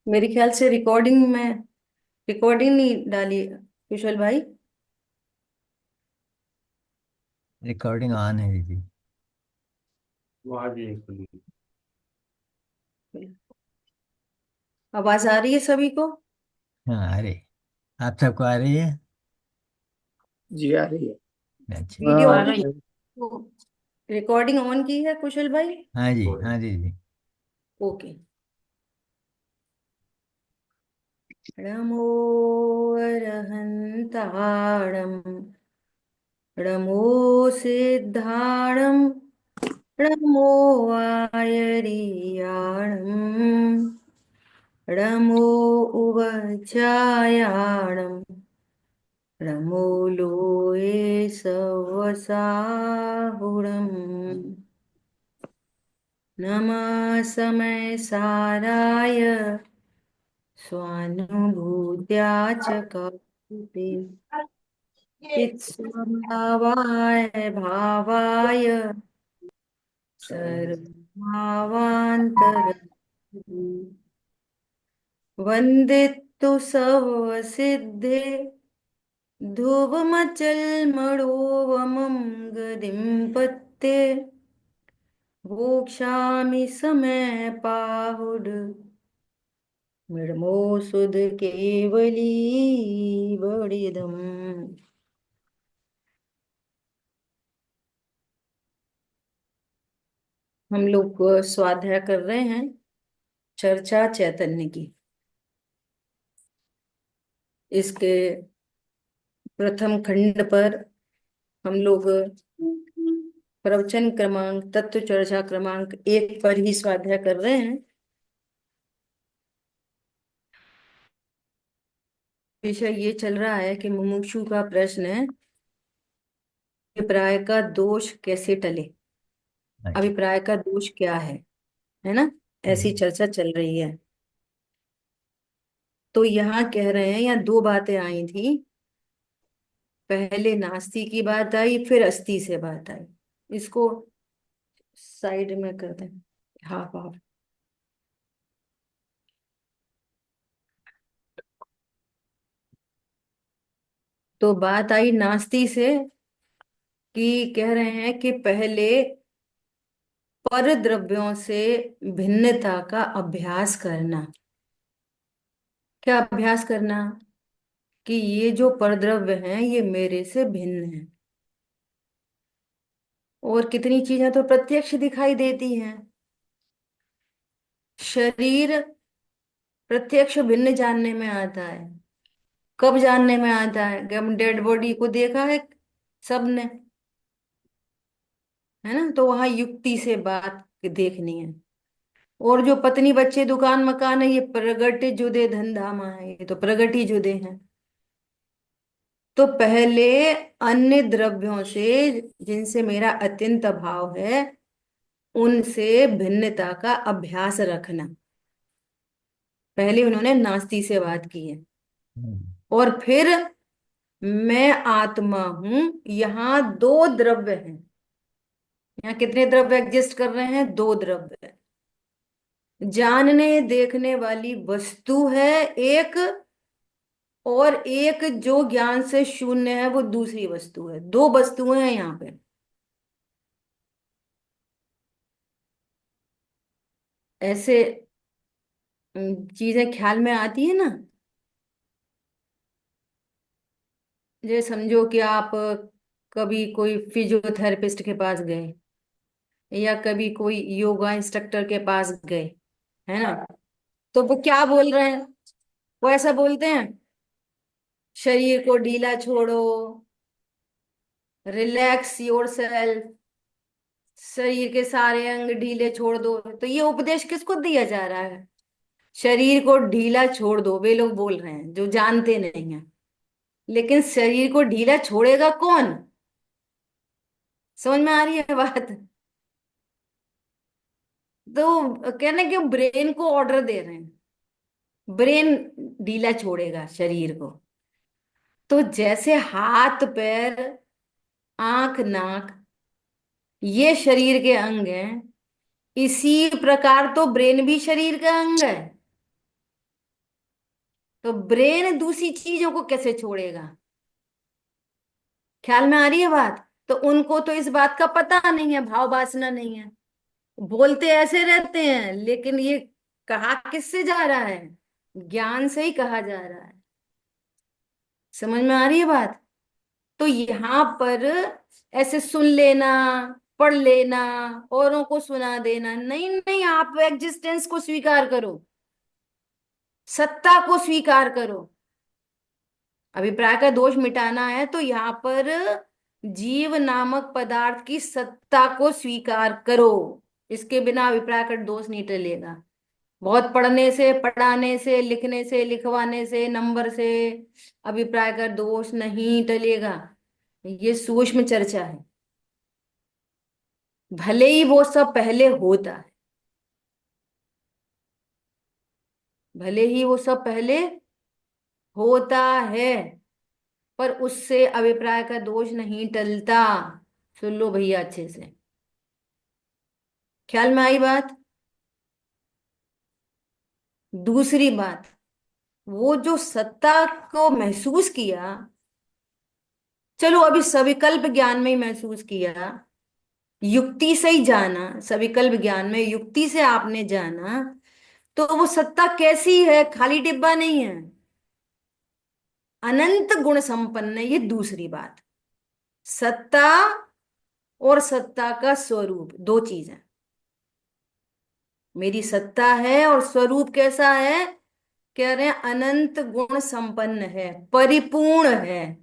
मेरे ख्याल से रिकॉर्डिंग में रिकॉर्डिंग नहीं डाली कुशल भाई। रिकॉर्डिंग ऑन है दीदी। आवाज आ रही है सभी को? हाँ, अरे आप सबको आ रही है? जी आ रही है। अच्छा। वीडियो हाँ आ ऑन, रही है। रिकॉर्डिंग ऑन की है कुशल भाई? हाँ जी, हाँ दीदी। ओके। नमो अरहंताणं नमो सिद्धाणं नमो आयर्याणं नमो उवचायाणं नमो लोये सवसाहुरम् नमः समय साराय स्वानुभूत्या च कल्पिते चित्स्वभावाय भावाय सर्वभावान्तर वन्दितु सर्वसिद्धे ध्रुवमचलमणोवमं गतिं पत्ते वोक्षामि समय पाहुड मृमो सुध केवली बड़िदम। हम लोग स्वाध्याय कर रहे हैं चर्चा चैतन्य की। इसके प्रथम खंड पर हम लोग प्रवचन क्रमांक तत्व चर्चा क्रमांक 1 पर ही स्वाध्याय कर रहे हैं। विषय ये चल रहा है कि मुमुक्षु का प्रश्न है, अभिप्राय का दोष कैसे टले, अच्छा। अभिप्राय का दोष क्या है ना? ऐसी हम्म। चर्चा चल रही है। तो यहाँ कह रहे हैं, यहाँ दो बातें आई थी। पहले नास्ति की बात आई, फिर अस्थि से बात आई। इसको साइड में कर दें। हाँ हाँ। तो बात आई नास्ति से कि कह रहे हैं कि पहले पर द्रव्यों से भिन्नता का अभ्यास करना। क्या अभ्यास करना? कि ये जो परद्रव्य हैं ये मेरे से भिन्न है। और कितनी चीजें तो प्रत्यक्ष दिखाई देती हैं। शरीर प्रत्यक्ष भिन्न जानने में आता है। कब जानने में आता है? कि हम डेड बॉडी को देखा है सबने, है ना? तो वहां युक्ति से बात देखनी है। और जो पत्नी बच्चे दुकान मकान है, ये प्रगट जुदे धन धामा है, ये तो प्रगट ही जुदे हैं। तो पहले अन्य द्रव्यों से जिनसे मेरा अत्यंत अभाव है, उनसे भिन्नता का अभ्यास रखना। पहले उन्होंने नास्ति से बात की है। हम्म। और फिर मैं आत्मा हूं, यहाँ दो द्रव्य हैं। यहाँ कितने द्रव्य एग्जिस्ट कर रहे हैं? दो द्रव्य। जानने देखने वाली वस्तु है एक, और एक जो ज्ञान से शून्य है वो दूसरी वस्तु है। दो वस्तुएं हैं यहाँ पे। ऐसे चीजें ख्याल में आती है ना। जैसे समझो कि आप कभी कोई फिजियोथेरेपिस्ट के पास गए, या कभी कोई योगा इंस्ट्रक्टर के पास गए, है ना? तो वो क्या बोल रहे हैं? वो ऐसा बोलते हैं, शरीर को ढीला छोड़ो, रिलैक्स योर सेल्फ, शरीर के सारे अंग ढीले छोड़ दो। तो ये उपदेश किसको दिया जा रहा है? शरीर को ढीला छोड़ दो, वे लोग बोल रहे हैं जो जानते नहीं है। लेकिन शरीर को ढीला छोड़ेगा कौन? समझ में आ रही है बात? तो कहने के ब्रेन को ऑर्डर दे रहे हैं, ब्रेन ढीला छोड़ेगा शरीर को। तो जैसे हाथ पैर आंख नाक ये शरीर के अंग हैं, इसी प्रकार तो ब्रेन भी शरीर का अंग है। तो ब्रेन दूसरी चीजों को कैसे छोड़ेगा? ख्याल में आ रही है बात? तो उनको तो इस बात का पता नहीं है, भाव वासना नहीं है, बोलते ऐसे रहते हैं, लेकिन ये कहा किससे जा रहा है? ज्ञान से ही कहा जा रहा है। समझ में आ रही है बात? तो यहां पर ऐसे सुन लेना, पढ़ लेना, औरों को सुना देना नहीं, नहीं, आप एग्जिस्टेंस को स्वीकार करो, सत्ता को स्वीकार करो। अभिप्राय का दोष मिटाना है तो यहाँ पर जीव नामक पदार्थ की सत्ता को स्वीकार करो। इसके बिना अभिप्राय का दोष नहीं टलेगा। बहुत पढ़ने से, पढ़ाने से, लिखने से, लिखवाने से, नंबर से अभिप्राय का दोष नहीं टलेगा। ये सूक्ष्म चर्चा है। भले ही वो सब पहले होता है, भले ही वो सब पहले होता है, पर उससे अभिप्राय का दोष नहीं टलता। सुन लो भैया अच्छे से। ख्याल में आई बात? दूसरी बात, वो जो सत्ता को महसूस किया, चलो अभी सविकल्प ज्ञान में ही महसूस किया, युक्ति से ही जाना, सविकल्प ज्ञान में युक्ति से आपने जाना, तो वो सत्ता कैसी है? खाली डिब्बा नहीं है, अनंत गुण संपन्न है। ये दूसरी बात। सत्ता और सत्ता का स्वरूप दो चीज है। मेरी सत्ता है और स्वरूप कैसा है? कह रहे हैं अनंत गुण संपन्न है, परिपूर्ण है।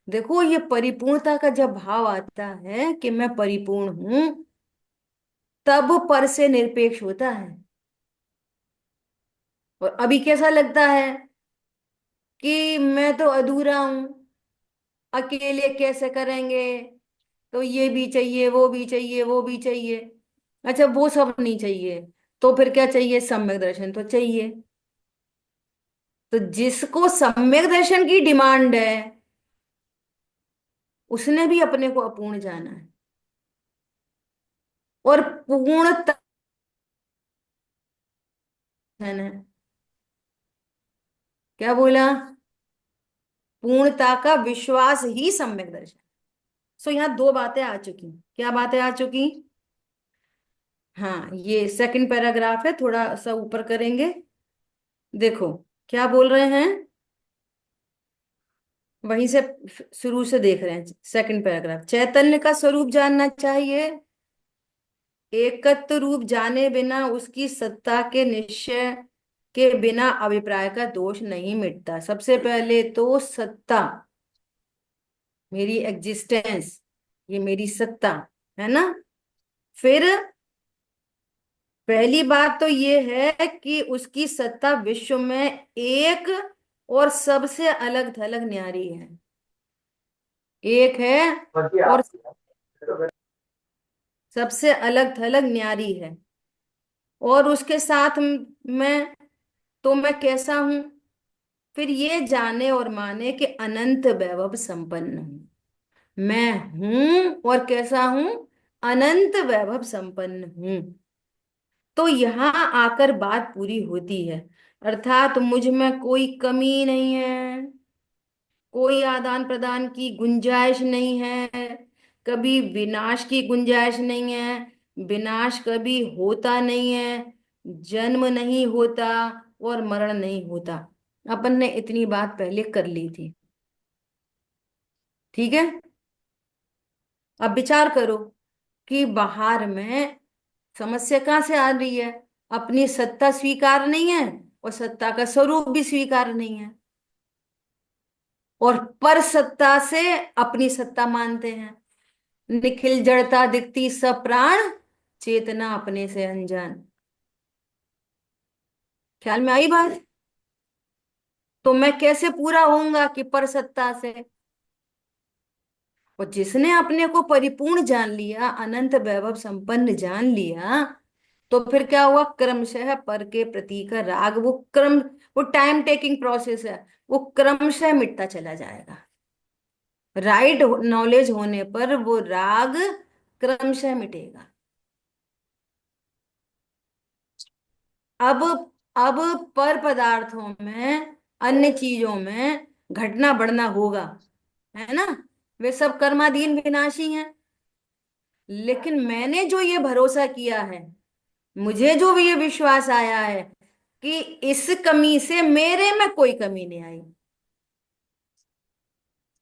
देखो ये परिपूर्णता का जब भाव आता है कि मैं परिपूर्ण हूं, तब पर से निरपेक्ष होता है। और अभी कैसा लगता है कि मैं तो अधूरा हूं, अकेले कैसे करेंगे, तो ये भी चाहिए, वो भी चाहिए, वो भी चाहिए। अच्छा वो सब नहीं चाहिए, तो फिर क्या चाहिए? सम्यक दर्शन तो चाहिए। तो जिसको सम्यक दर्शन की डिमांड है, उसने भी अपने को अपूर्ण जाना है। और पूर्ण है। क्या बोला? पूर्णता का विश्वास ही सम्यक दर्शन। सो यहाँ दो बातें आ चुकी। क्या बातें आ चुकी? हाँ, ये सेकंड पैराग्राफ है, थोड़ा सा ऊपर करेंगे। देखो क्या बोल रहे हैं, वहीं से शुरू से देख रहे हैं। सेकंड पैराग्राफ, चैतन्य का स्वरूप जानना चाहिए, एकत्व रूप जाने बिना उसकी सत्ता के निश्चय के बिना अभिप्राय का दोष नहीं मिटता। सबसे पहले तो सत्ता, मेरी एग्जिस्टेंस, ये मेरी सत्ता है ना। फिर पहली बात तो ये है कि उसकी सत्ता विश्व में एक और सबसे अलग थलग न्यारी है। एक है और सबसे अलग थलग न्यारी है। और उसके साथ मैं, तो मैं कैसा हूं? फिर ये जाने और माने कि अनंत वैभव संपन्न हूं। मैं हूं और कैसा हूं? अनंत वैभव संपन्न हूं। तो यहां आकर बात पूरी होती है। अर्थात मुझ में कोई कमी नहीं है, कोई आदान प्रदान की गुंजाइश नहीं है, कभी विनाश की गुंजाइश नहीं है, विनाश कभी होता नहीं है, जन्म नहीं होता और मरण नहीं होता। अपन ने इतनी बात पहले कर ली थी। ठीक है। अब विचार करो कि बाहर में समस्या कहाँ से आ रही है? अपनी सत्ता स्वीकार नहीं है और सत्ता का स्वरूप भी स्वीकार नहीं है, और पर सत्ता से अपनी सत्ता मानते हैं। निखिल जड़ता दिखती सब प्राण, चेतना अपने से अनजान। ख्याल में आई बात? तो मैं कैसे पूरा होऊंगा कि पर सत्ता से? और जिसने अपने को परिपूर्ण जान लिया, अनंत वैभव संपन्न जान लिया, तो फिर क्या हुआ? क्रमशः पर के प्रति का राग, वो क्रम, वो टाइम टेकिंग प्रोसेस है, वो क्रमशः मिटता चला जाएगा। राइट नॉलेज होने पर वो राग क्रमशः मिटेगा। अब अब पर पदार्थों में, अन्य चीजों में घटना बढ़ना होगा, है ना। वे सब कर्माधीन विनाशी हैं। लेकिन मैंने जो ये भरोसा किया है, मुझे जो भी ये विश्वास आया है कि इस कमी से मेरे में कोई कमी नहीं आई,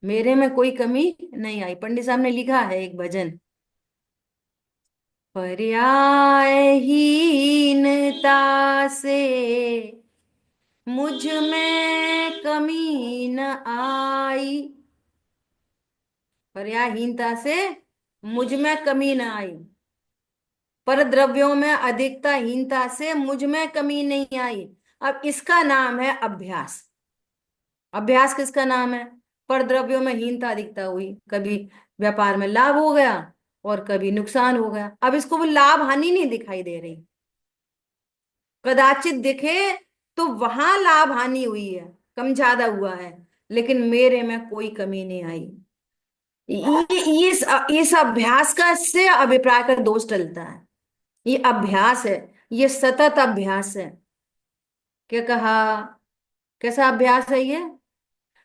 मेरे में कोई कमी नहीं आई। पंडित साहब ने लिखा है एक भजन, पर्यायहीनता से मुझ में कमी न आई, पर्यायहीनता से मुझ में कमी न आई, पर द्रव्यों में अधिकता हीनता से मुझ में कमी नहीं आई। अब इसका नाम है अभ्यास। अभ्यास किसका नाम है? पर द्रव्यों में हीनता अधिकता हुई, कभी व्यापार में लाभ हो गया और कभी नुकसान हो गया। अब इसको वो लाभ हानि नहीं दिखाई दे रही, कदाचित दिखे तो वहां लाभ हानि हुई है, कम ज्यादा हुआ है, लेकिन मेरे में कोई कमी नहीं आई। इस अभ्यास का से अभिप्राय का दोष टलता है। ये अभ्यास है, ये सतत अभ्यास है। क्या कहा? कैसा अभ्यास है ये?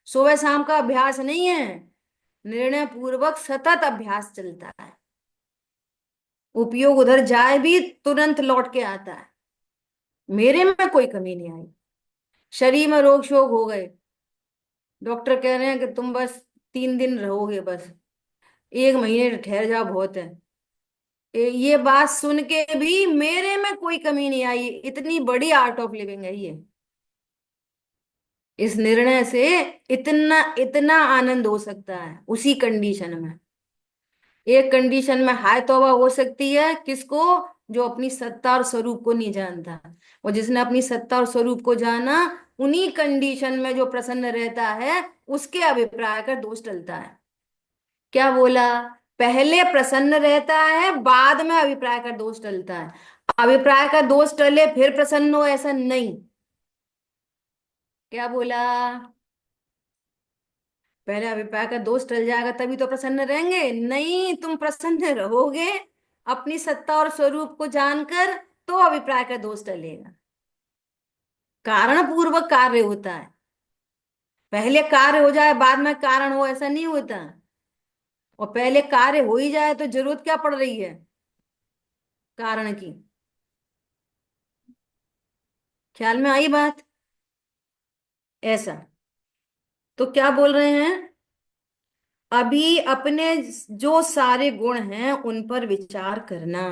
सुबह शाम का अभ्यास नहीं है, निर्णय पूर्वक सतत अभ्यास चलता है। उपयोग उधर जाए भी तुरंत लौट के आता है। मेरे में कोई कमी नहीं आई। शरीर में रोग शोग हो गए, डॉक्टर कह रहे हैं कि तुम बस 3 दिन रहोगे, बस 1 महीने ठहर जाओ, बहुत है। ये बात सुन के भी मेरे में कोई कमी नहीं आई। इतनी बड़ी आर्ट ऑफ लिविंग है ये। इस निर्णय से इतना इतना आनंद हो सकता है उसी कंडीशन में। एक कंडीशन में हाय तौबा हो सकती है, किसको? जो अपनी सत्ता और स्वरूप को नहीं जानता। और जिसने अपनी सत्ता और स्वरूप को जाना, उन्हीं कंडीशन में जो प्रसन्न रहता है, उसके अभिप्राय का दोष टलता है। क्या बोला? पहले प्रसन्न रहता है, बाद में अभिप्राय का दोष टलता है। अभिप्राय का दोष टले फिर प्रसन्न हो, ऐसा नहीं। क्या बोला? पहले अभिप्राय का दोष टल जाएगा तभी तो प्रसन्न रहेंगे? नहीं, तुम प्रसन्न रहोगे अपनी सत्ता और स्वरूप को जानकर, तो अभिप्राय का दोष टलेगा। कारण पूर्वक कार्य होता है। पहले कार्य हो जाए बाद में कारण हो, ऐसा नहीं होता। और पहले कार्य हो ही जाए तो जरूरत क्या पड़ रही है कारण की? ख्याल में आई बात? ऐसा। तो क्या बोल रहे हैं? अभी अपने जो सारे गुण हैं उन पर विचार करना,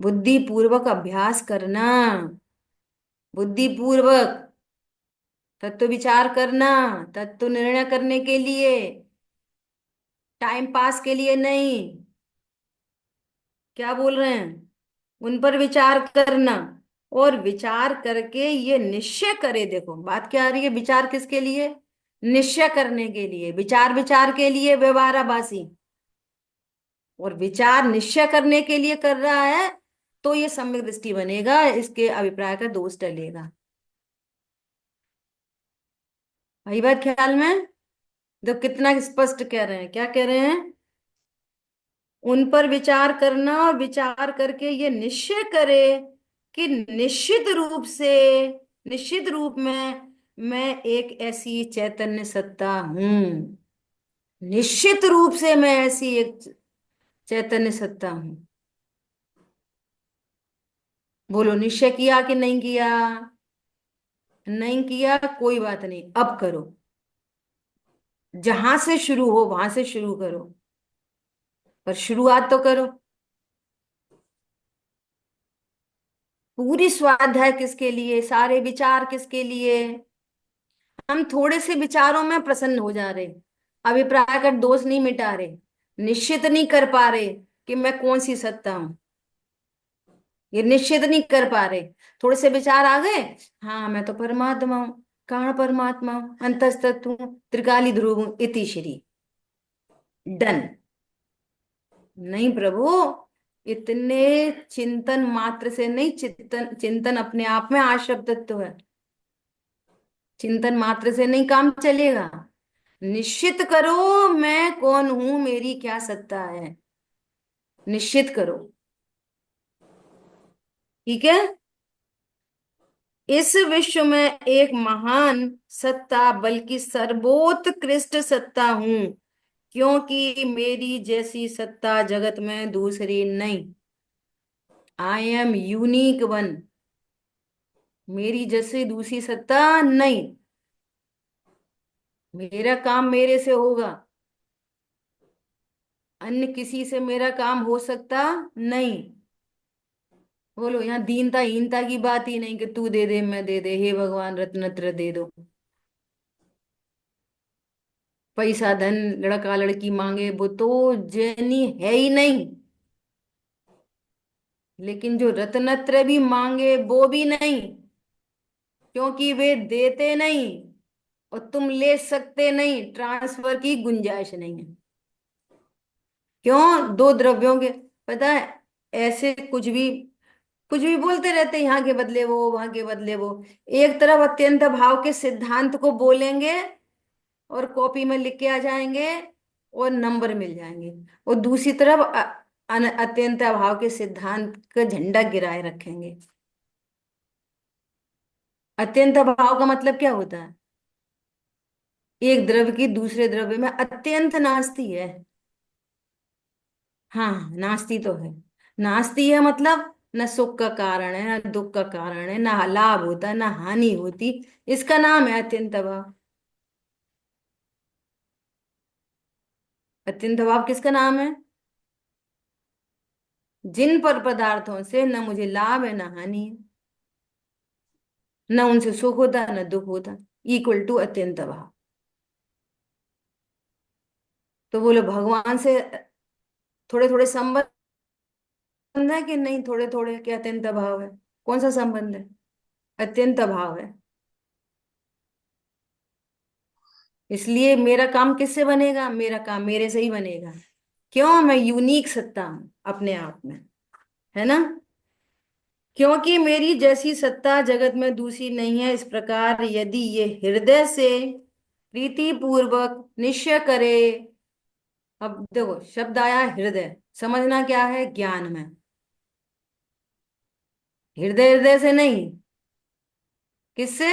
बुद्धि पूर्वक अभ्यास करना, बुद्धि पूर्वक तत्व विचार करना, तत्व निर्णय करने के लिए, टाइम पास के लिए नहीं। क्या बोल रहे हैं? उन पर विचार करना, और विचार करके ये निश्चय करे। देखो बात क्या आ रही है, विचार किसके लिए? निश्चय करने के लिए। विचार विचार के लिए व्यवहाराभासी, और विचार निश्चय करने के लिए कर रहा है, तो ये सम्यक दृष्टि बनेगा, इसके अभिप्राय का दोष टलेगा। वही बात ख्याल में? तो कितना स्पष्ट कह रहे हैं, क्या कह रहे हैं? उन पर विचार करना, और विचार करके ये निश्चय करे कि निश्चित रूप में मैं एक ऐसी चैतन्य सत्ता हूं। निश्चित रूप से मैं ऐसी एक चैतन्य सत्ता हूं। बोलो, निश्चय किया कि नहीं किया? नहीं किया, कोई बात नहीं, अब करो। जहां से शुरू हो वहां से शुरू करो, पर शुरुआत तो करो। पूरी स्वाध्याय किसके लिए? सारे विचार किसके लिए? हम थोड़े से विचारों में प्रसन्न हो जा रहे, अभिप्राय का दोष नहीं मिटा रहे, निश्चित नहीं कर पा रहे कि मैं कौन सी सत्ता हूं। ये निश्चित नहीं कर पा रहे। थोड़े से विचार आ गए, हाँ मैं तो परमात्मा हूँ, कारण परमात्मा हूँ, अंतस्तत्व हूँ, त्रिकाली ध्रुव हूँ, इति श्री, डन। नहीं प्रभु, इतने चिंतन मात्र से नहीं, चिंतन चिंतन अपने आप में आश्रव तत्व है। चिंतन मात्र से नहीं काम चलेगा। निश्चित करो मैं कौन हूं, मेरी क्या सत्ता है, निश्चित करो। ठीक है? इस विश्व में एक महान सत्ता बल्कि सर्वोत्कृष्ट सत्ता हूं, क्योंकि मेरी जैसी सत्ता जगत में दूसरी नहीं। I am unique one. मेरी जैसी दूसरी सत्ता नहीं। मेरा काम मेरे से होगा, अन्य किसी से मेरा काम हो सकता नहीं। बोलो, यहाँ दीनता हीनता की बात ही नहीं कि तू दे दे मैं दे दे, हे भगवान रत्नत्र दे दो। पैसा धन लड़का लड़की मांगे वो तो जेनी है ही नहीं। लेकिन जो रत्नत्र भी मांगे वो भी नहीं, क्योंकि वे देते नहीं और तुम ले सकते नहीं, ट्रांसफर की गुंजाइश नहीं है। क्यों? दो द्रव्यों के, पता है, ऐसे कुछ भी बोलते रहते हैं, यहाँ के बदले वो वहां के बदले वो। एक तरफ अत्यंत भाव के सिद्धांत को बोलेंगे और कॉपी में लिख के आ जाएंगे और नंबर मिल जाएंगे, और दूसरी तरफ अत्यंत भाव के सिद्धांत का झंडा गिराए रखेंगे। अत्यंत भाव का मतलब क्या होता है? एक द्रव्य की दूसरे द्रव्य में अत्यंत नास्ती है। हाँ, नास्ती तो है। नास्ती है मतलब न सुख का कारण है, न दुख का कारण है, न लाभ होता न हानि होती। इसका नाम है अत्यंत भाव। अत्यंत भाव किसका नाम है? जिन पर पदार्थों से न मुझे लाभ है न हानि है, न उनसे सुख होता न दुख होता, इक्वल टू अत्यंत भाव। तो बोलो, भगवान से थोड़े थोड़े संबंध है कि नहीं? थोड़े थोड़े के अत्यंत भाव है। कौन सा संबंध है? अत्यंत भाव है। इसलिए मेरा काम किससे बनेगा? मेरा काम मेरे से ही बनेगा। क्यों? मैं यूनिक सत्ता हूं अपने आप में, है ना? क्योंकि मेरी जैसी सत्ता जगत में दूसरी नहीं है। इस प्रकार यदि ये हृदय से प्रीति पूर्वक निश्चय करे। अब देखो, शब्द आया हृदय, समझना क्या है? ज्ञान में। हृदय हृदय से नहीं, किससे?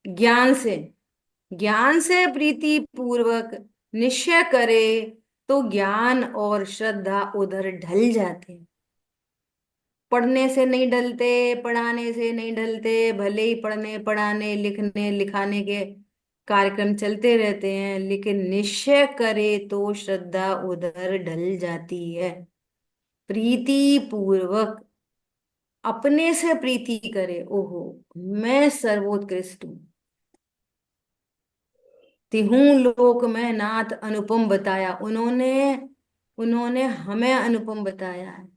ज्ञान से। ज्ञान से प्रीति पूर्वक निश्चय करे तो ज्ञान और श्रद्धा उधर ढल जाते हैं। पढ़ने से नहीं ढलते, पढ़ाने से नहीं ढलते, भले ही पढ़ने पढ़ाने लिखने लिखाने के कार्यक्रम चलते रहते हैं, लेकिन निश्चय करे तो श्रद्धा उधर ढल जाती है। प्रीति पूर्वक अपने से प्रीति करे, ओहो मैं सर्वोत्कृष्ट हूँ, तिहूं लोक में नाथ अनुपम बताया। उन्होंने उन्होंने हमें अनुपम बताया है।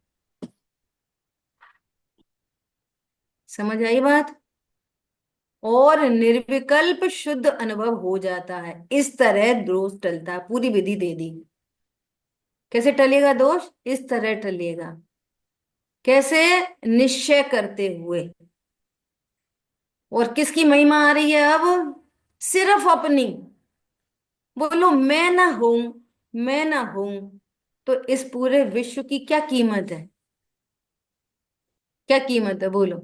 समझ आई बात? और निर्विकल्प शुद्ध अनुभव हो जाता है। इस तरह दोष टलता है। पूरी विधि दे दी। कैसे टलेगा दोष? इस तरह टलेगा। कैसे? निश्चय करते हुए। और किसकी महिमा आ रही है अब? सिर्फ अपनी। बोलो, मैं ना हूं, मैं ना हूं तो इस पूरे विश्व की क्या कीमत है? क्या कीमत है बोलो?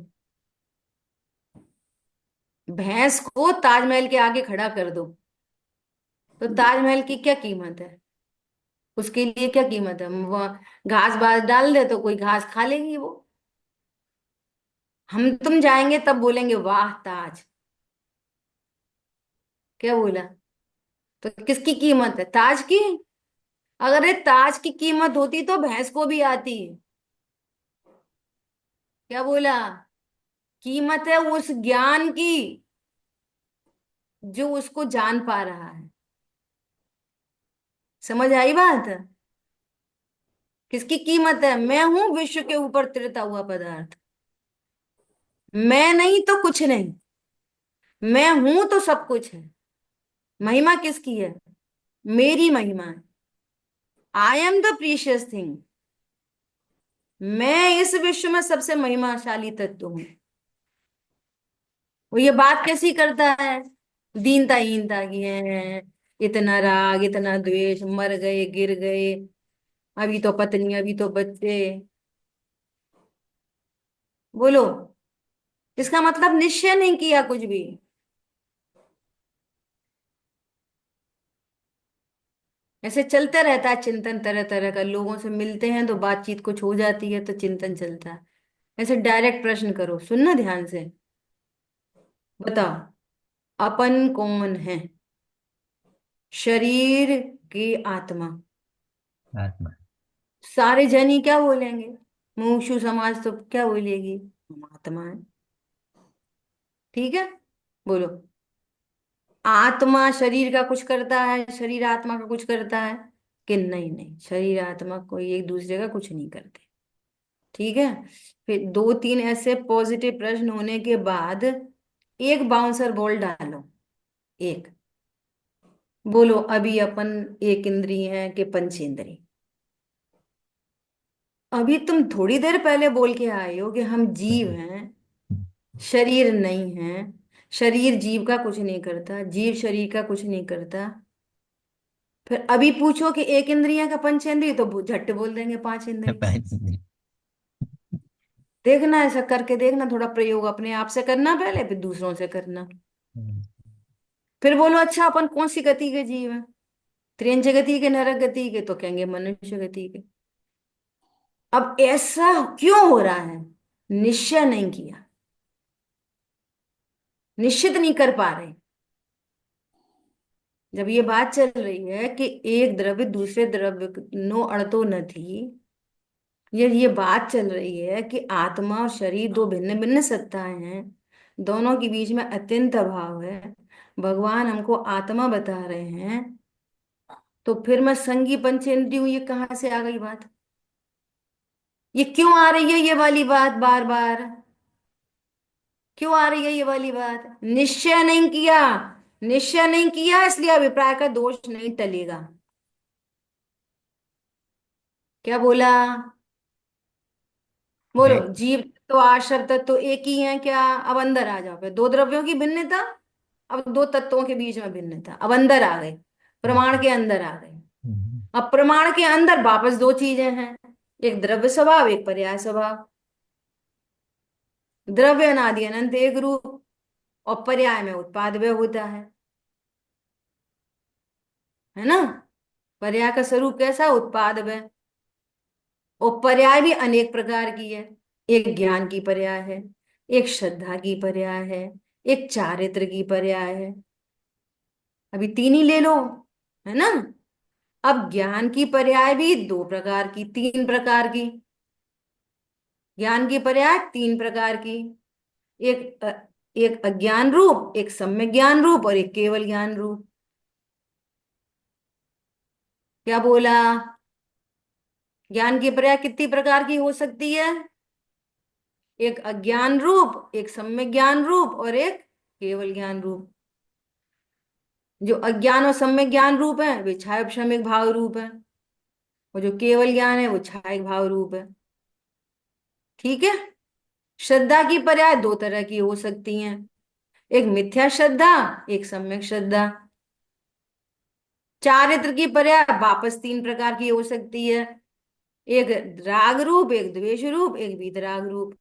भैंस को ताजमहल के आगे खड़ा कर दो तो ताजमहल की क्या कीमत है? उसके लिए क्या कीमत है? वो घास बास डाल दे तो कोई घास खा लेगी वो। हम तुम जाएंगे तब बोलेंगे वाह ताज। क्या बोला? तो किसकी कीमत है? ताज की। अगर ये ताज की कीमत होती तो भैंस को भी आती। क्या बोला? कीमत है उस ज्ञान की जो उसको जान पा रहा है। समझ आई बात? किसकी कीमत है? मैं हूं विश्व के ऊपर तिरता हुआ पदार्थ। मैं नहीं तो कुछ नहीं, मैं हूं तो सब कुछ है। महिमा किसकी है? मेरी महिमा है। I am the precious thing. मैं इस विश्व में सबसे महिमाशाली तत्व हूं। वो ये बात कैसी करता है? दीनता हीनता की है। इतना राग, इतना द्वेष, मर गए गिर गए, अभी तो पत्नी, अभी तो बच्चे। बोलो, इसका मतलब निश्चय नहीं किया कुछ भी। ऐसे चलते रहता है चिंतन, तरह तरह का, लोगों से मिलते हैं तो बातचीत कुछ हो जाती है तो चिंतन चलता है। ऐसे डायरेक्ट प्रश्न करो, सुनना ध्यान से। बताओ, अपन कौन है? शरीर की आत्मा। आत्मा। सारे जन ही क्या बोलेंगे? मुमुक्षु समाज तो क्या बोलेगी? हम आत्मा है। ठीक है, बोलो। आत्मा शरीर का कुछ करता है, शरीर आत्मा का कुछ करता है? कि नहीं नहीं, शरीर आत्मा कोई एक दूसरे का कुछ नहीं करते। ठीक है। फिर दो तीन ऐसे पॉजिटिव प्रश्न होने के बाद एक बाउंसर बॉल डालो। एक, बोलो अभी अपन एक इंद्रिय है कि पंच इंद्रिय? अभी तुम थोड़ी देर पहले बोल के आए हो कि हम जीव हैं, शरीर नहीं है। शरीर जीव का कुछ नहीं करता, जीव शरीर का कुछ नहीं करता। फिर अभी पूछो कि एक इंद्रिय का पंचेंद्रिय, तो झट बोल देंगे पांच इंद्रिय। पांच इंद्रिय। देखना, ऐसा करके देखना, थोड़ा प्रयोग अपने आप से करना पहले, फिर दूसरों से करना। हम्म, फिर बोलो अच्छा अपन कौन सी गति के जीव हैं? त्रियंच गति के, नरक गति के? तो कहेंगे मनुष्य गति के। अब ऐसा क्यों हो रहा है? निश्चय नहीं किया, निश्चित नहीं कर पा रहे। जब ये बात चल रही है कि एक द्रव्य दूसरे द्रव्य नो अड़तो न थी, ये बात चल रही है कि आत्मा और शरीर दो भिन्न भिन्न सत्ताएं हैं, दोनों के बीच में अत्यंत अभाव है, भगवान हमको आत्मा बता रहे हैं, तो फिर मैं संगी पंचेंद्रिय हूं, ये कहाँ से आ गई बात? ये क्यों आ रही है ये वाली बात बार बार? क्यों आ रही है ये वाली बात? निश्चय नहीं किया, निश्चय नहीं किया, इसलिए अभिप्राय का दोष नहीं टलेगा। क्या बोला? बोलो। एक। जीव तो आश्रव तत्व तो एक ही है क्या? अब अंदर आ जाओ, फिर दो द्रव्यों की भिन्नता, अब दो तत्वों के बीच में भिन्नता, अब अंदर आ गए, प्रमाण के अंदर आ गए। हम्म, अब प्रमाण के अंदर वापस दो चीजें हैं, एक द्रव्य स्वभाव, एक पर्याय स्वभाव। द्रव्य अनादि अनंत एक रूप, और पर्याय में उत्पाद व्यय होता है ना? पर्याय का स्वरूप कैसा? उत्पाद व्यय। और पर्याय भी अनेक प्रकार की है। एक ज्ञान की पर्याय है, एक श्रद्धा की पर्याय है, एक चारित्र की पर्याय है। अभी तीन ही ले लो, है ना? अब ज्ञान की पर्याय भी दो प्रकार की, तीन प्रकार की। ज्ञान की पर्याय तीन प्रकार की। एक एक अज्ञान रूप, एक सम्यक ज्ञान रूप, और एक केवल ज्ञान रूप। क्या बोला? ज्ञान की पर्याय कितनी प्रकार की हो सकती है? एक अज्ञान रूप, एक सम्यक ज्ञान रूप, और एक केवल ज्ञान रूप। जो अज्ञान और सम्यक ज्ञान रूप है वे क्षायोपशमिक भाव रूप है, और जो केवल ज्ञान है वो छायक भाव रूप है। ठीक है। श्रद्धा की पर्याय दो तरह की हो सकती हैं, एक मिथ्या श्रद्धा, एक सम्यक श्रद्धा। चारित्र की पर्याय वापस तीन प्रकार की हो सकती है, एक राग रूप, एक द्वेष रूप, एक वीतराग रूप।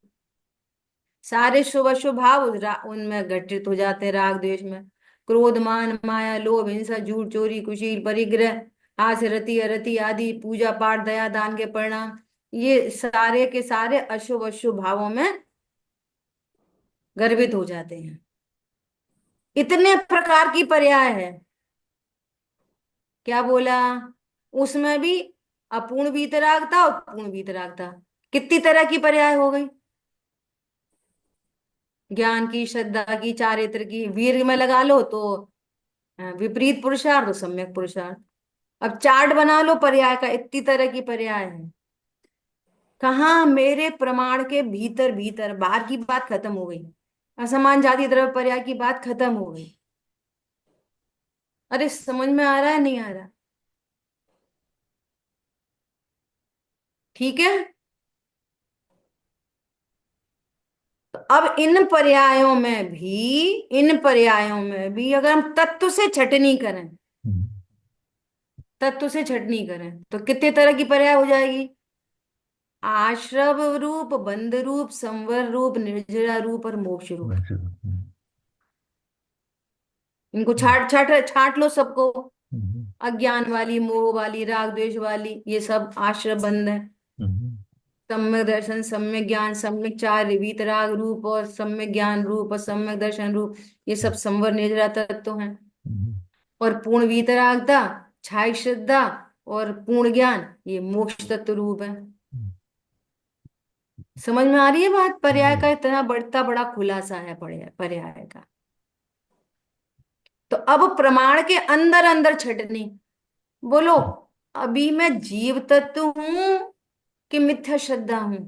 सारे शुभ अशुभ भाव उनमें घटित हो जाते हैं, राग द्वेष में। क्रोध मान माया लोभ हिंसा झूठ चोरी कुशील परिग्रह हास्य रति अरति आदि, पूजा पाठ दया दान के परिणाम, ये सारे के सारे अशुभ अशुभ भावों में गर्भित हो जाते हैं। इतने प्रकार की पर्याय है। क्या बोला? उसमें भी अपूर्ण वीतरागता और पूर्ण वीतरागता। कितनी तरह की पर्याय हो गई? ज्ञान की, श्रद्धा की, चारित्र की, वीर में लगा लो तो विपरीत पुरुषार्थ और सम्यक पुरुषार्थ। अब चार्ट बना लो पर्याय का, इतनी तरह की पर्याय है। कहाँ मेरे प्रमाण के भीतर, भीतर बाहर की बात खत्म हो गई, असमान जाति द्रव्य पर्याय की बात खत्म हो गई। अरे समझ में आ रहा है नहीं आ रहा? ठीक है। तो अब इन पर्यायों में भी अगर हम तत्व से छटनी करें, तत्व से छटनी करें तो कितने तरह की पर्याय हो जाएगी? आश्रव रूप, बंध रूप, संवर रूप, निर्जरा रूप और मोक्ष रूप। बस। इनको छाट छाट छाट लो सबको। हम्म, अज्ञान वाली, मोह वाली, राग द्वेष वाली, ये सब आश्रव बंध है। हम्म, सम्यक दर्शन, सम्यक ज्ञान, सम्यक चार्य, वीतराग रूप और सम्यक ज्ञान रूप और सम्यक दर्शन रूप, ये सब संवर निर्जरा तत्व हैं। हम्म, और पूर्ण वीतरागता, छाई श्रद्धा और पूर्ण ज्ञान, ये मोक्ष तत्व रूप है। हम्म, समझ में आ रही है बात? पर्याय जी। का इतना बढ़ता बड़ा खुलासा है पर्याय पर्याय का। तो अब प्रमाण के अंदर अंदर छटनी। बोलो, अभी मैं जीव तत्व हूं कि मिथ्या श्रद्धा हूं?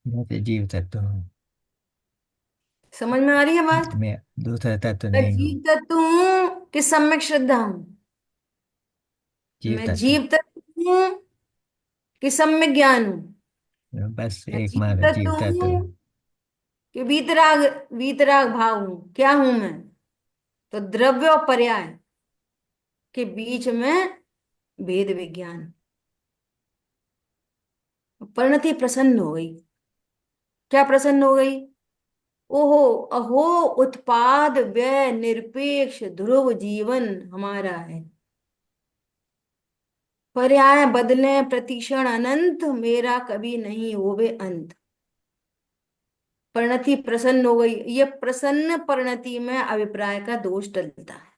मैं तो जीव तत्व हूँ। समझ में आ रही है बात? मैं दूसरा तत्व मैं नहीं हूँ। जीव तत्व हूं कि सम्यक श्रद्धा हूं? जीव मैं तत्व। जीव तत्व हूं कि सम्यक ज्ञान हूं? बस मैं एक जीव मात्र तत्व जीव तत्व हूं हूँ। कि वीतराग, वीतराग भाव हूं? क्या हूं मैं? तो द्रव्य और पर्याय के बीच में भेद विज्ञान। परिणति प्रसन्न हो गई। क्या प्रसन्न हो गई? ओहो, अहो, उत्पाद व्यय निरपेक्ष ध्रुव जीवन हमारा है। पर्याय बदले प्रतिक्षण अनंत, मेरा कभी नहीं होवे अंत। परिणति प्रसन्न हो गई। ये प्रसन्न परिणति में अभिप्राय का दोष टलता है।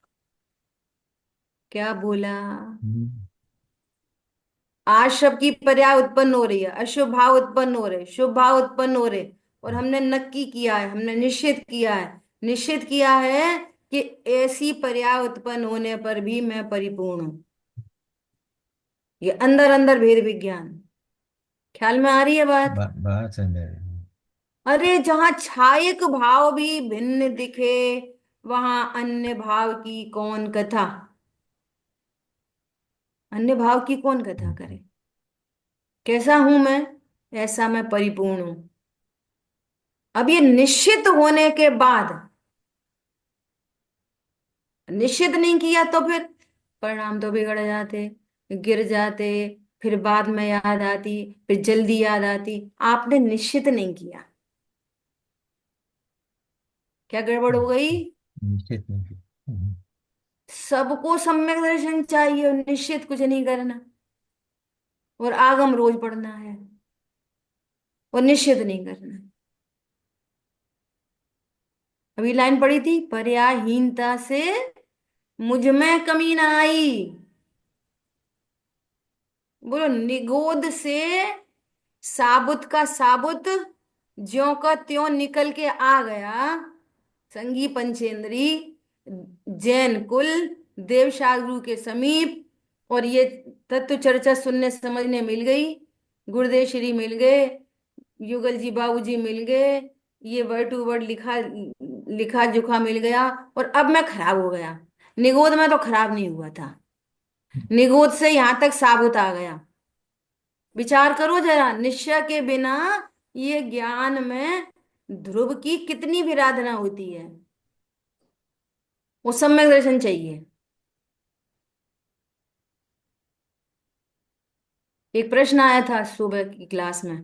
क्या बोला? हम्म, आशव की पर्याय उत्पन्न हो रही है, अशुभ भाव उत्पन्न हो रहे, शुभ भाव उत्पन्न हो रहे। और हमने नक्की किया है, हमने निश्चित किया है, निश्चित किया है कि ऐसी पर्याय उत्पन्न होने पर भी मैं परिपूर्ण हूं। ये अंदर अंदर भेद विज्ञान। ख्याल में आ रही है बात? बहुत सुंदर है। अरे, जहां छायक भाव भी भिन्न दिखे, वहां अन्य भाव की कौन कथा? अन्य भाव की कौन कथा हम्म, करे? कैसा हूं मैं? ऐसा मैं परिपूर्ण हूं। अब ये निश्चित होने के बाद, निश्चित नहीं किया तो फिर परिणाम तो बिगड़ जाते, गिर जाते, फिर बाद में याद आती, फिर जल्दी याद आती। आपने निश्चित नहीं किया, क्या गड़बड़ हो गई? निश्चित नहीं। सबको सम्यक दर्शन चाहिए और निश्चित कुछ नहीं करना, और आगम रोज पढ़ना है और निश्चित नहीं करना। अभी लाइन पढ़ी थी, पर्यायहीनता से मुझ में कमी ना आई। बोलो, निगोद से साबुत का साबुत ज्यों का त्यों निकल के आ गया। संगी पंचेंद्री, जैन कुल, देवशागुरु के समीप, और ये तत्व चर्चा सुनने समझने मिल गई। गुरुदेव श्री मिल गए, युगल जी बाबूजी मिल गए, ये वर्ड टू वर्ड लिखा लिखा जुखा मिल गया। और अब मैं खराब हो गया। निगोद में तो खराब नहीं हुआ था, निगोद से यहां तक साबुत आ गया। विचार करो जरा, निश्चय के बिना ये ज्ञान में ध्रुव की कितनी विराधना होती है। वो सम्यक दर्शन चाहिए। एक प्रश्न आया था सुबह की क्लास में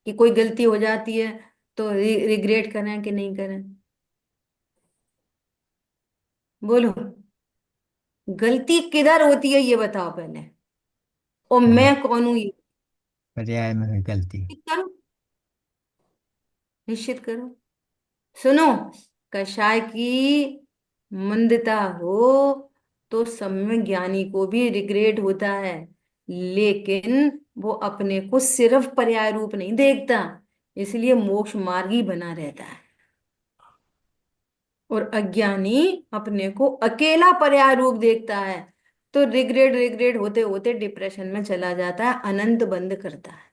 कि कोई गलती हो जाती है तो रिग्रेट करें कि नहीं करें? बोलो, गलती किधर होती है ये बताओ पहले, और पर्याय मैं कौन हूं ये पर्याय में हुई गलती। निश्चित करो, निश्चित करो। सुनो, कषाय की मंदता हो तो सम्यक ज्ञानी को भी रिग्रेट होता है, लेकिन वो अपने को सिर्फ पर्याय रूप नहीं देखता, इसलिए मोक्ष मार्ग ही बना रहता है। और अज्ञानी अपने को अकेला पर्याय रूप देखता है, तो रिग्रेट रिग्रेट होते होते डिप्रेशन में चला जाता है, अनंत बंद करता है।